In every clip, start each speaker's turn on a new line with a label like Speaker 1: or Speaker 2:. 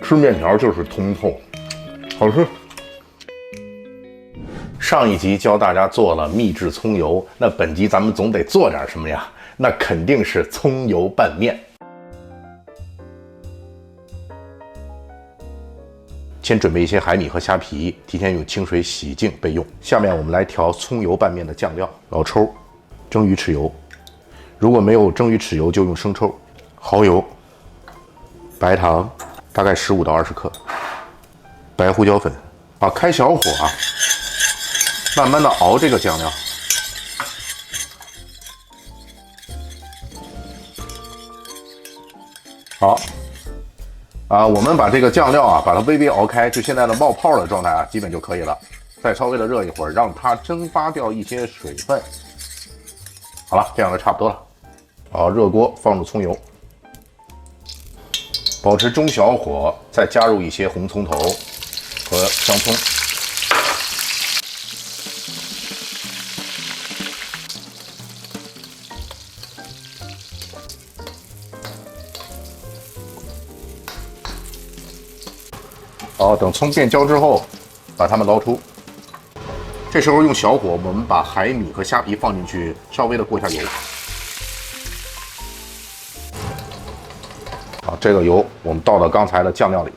Speaker 1: 吃面条就是通透，好吃。上一集教大家做了秘制葱油，那本集咱们总得做点什么呀？那肯定是葱油拌面。先准备一些海米和虾皮，提前用清水洗净备用。下面我们来调葱油拌面的酱料：老抽、蒸鱼豉油，如果没有蒸鱼豉油就用生抽、蚝油、白糖，大概15到20克，白胡椒粉。开小火慢慢的熬这个酱料。好。我们把这个酱料把它微微熬开，就现在的冒泡的状态基本就可以了。再稍微的热一会儿，让它蒸发掉一些水分。好了，这样就差不多了。好，热锅放入葱油，保持中小火，再加入一些红葱头和香葱。好，等葱变焦之后，把它们捞出。这时候用小火，我们把海米和虾皮放进去，稍微的过一下油。好，这个油我们倒到刚才的酱料里。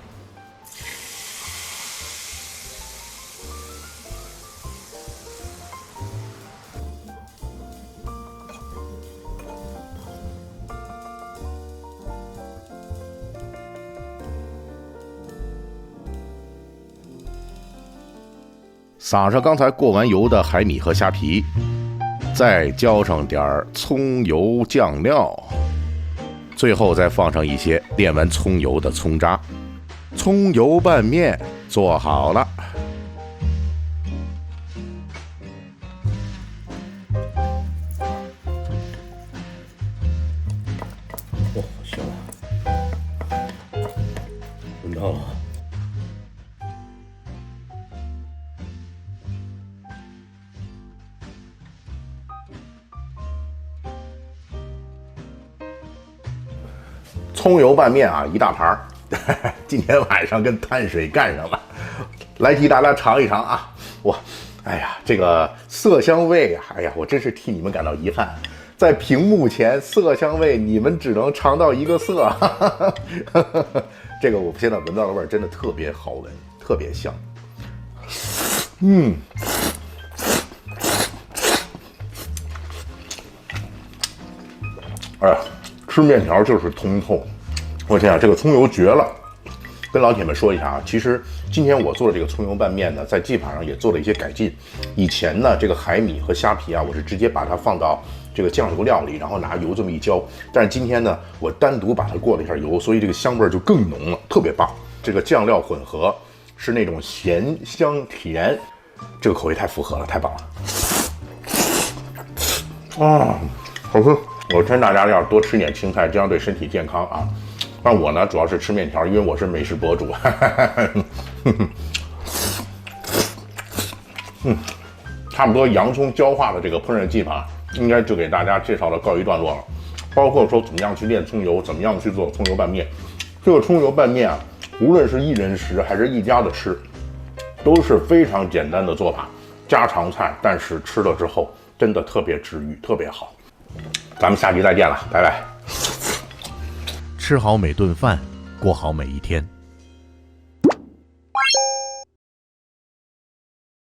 Speaker 1: 撒上刚才过完油的海米和虾皮，再浇上点葱油酱料，最后再放上一些炼完葱油的葱渣。葱油拌面做好了。好香啊！闻到了。葱油拌面一大盘今天晚上跟碳水干上了，来替大家尝一尝哇，哎呀，这个色香味哎呀，我真是替你们感到遗憾，在屏幕前色香味你们只能尝到一个色，这个我现在闻到的味儿真的特别好闻，特别香。哎呀，吃面条就是通透。我天啊，这个葱油绝了！跟老铁们说一下其实今天我做的这个葱油拌面呢，在技法上也做了一些改进。以前呢，这个海米和虾皮我是直接把它放到这个酱油料里，然后拿油这么一浇。但是今天呢，我单独把它过了一下油，所以这个香味就更浓了，特别棒。这个酱料混合是那种咸香甜，这个口味太符合了，太棒了。好吃！我劝大家要多吃点青菜，这样对身体健康但我呢，主要是吃面条，因为我是美食博主。差不多洋葱焦化的这个烹饪技法，应该就给大家介绍的告一段落了。包括说怎么样去炼葱油，怎么样去做葱油拌面。这个葱油拌面无论是一人食还是一家的吃，都是非常简单的做法，家常菜，但是吃了之后真的特别治愈，特别好。咱们下集再见了，拜拜。
Speaker 2: 吃好每顿饭，过好每一天。